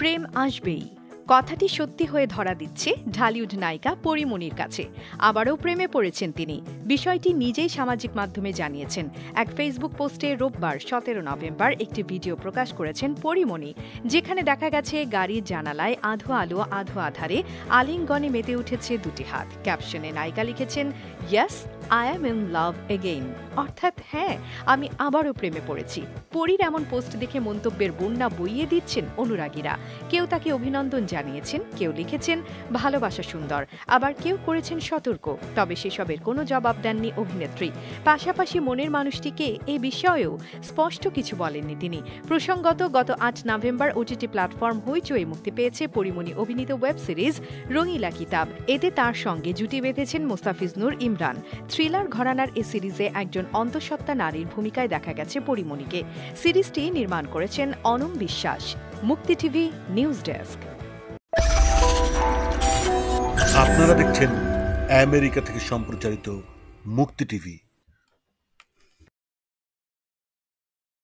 প্রেম আসবেই কথাটি সত্যি হয়ে ধরা দিচ্ছে ঢালিউড নায়িকা পরীমনির কাছে। আবারও প্রেমে পড়েছেন তিনি। বিষয়টি নিজেই সামাজিক মাধ্যমে জানিয়েছেন। এক ফেসবুক পোস্টে রোববার 17 নভেম্বর একটি ভিডিও প্রকাশ করেছেন পরীমনি, যেখানে দেখা গেছে গাড়ির জানালায় আধো আলো আধো আধারে আলিঙ্গনে মেতে উঠেছে দুটি হাত। ক্যাপশনে নায়িকা লিখেছেন, yes I am in love again, অর্থাৎ হ্যাঁ, আমি আবারও প্রেমে পড়েছি। পরীর এমন পোস্ট দেখে মন্তব্যের বন্যা বইয়ে দিচ্ছেন অনুরাগীরা। কেউ তাকে অভিনন্দন জানিয়েছেন, কেউ লিখেছেন ভালোবাসা সুন্দর, আবার কেউ করেছেন সতর্ক। তবে সেসবের কোনো জবাব দেননি অভিনেত্রী। পাশাপাশি মনের মানুষটিকে এ বিষয়েও স্পষ্ট কিছু বলেননি তিনি। প্রসঙ্গত, গত 8 নভেম্বর ওটিটি প্ল্যাটফর্ম হইচই মুক্তি পেয়েছে পরীমনি অভিনীত ওয়েব সিরিজ রঙিলা কিতাব। এতে তার সঙ্গে জুটি বেঁধেছেন মোস্তাফিজ নূর ইমরান। থ্রিলার ঘরানার এ সিরিজে একজন অন্তঃসত্ত্বা নারীর ভূমিকায় দেখা গেছে পরীমনিকে। সিরিজটি নির্মাণ করেছেন অনম বিশ্বাস। মুক্তি টিভি নিউজ ডেস্ক। আপনারা দেখছেন আমেরিকা থেকে সম্প্রচারিত মুক্তি টিভি।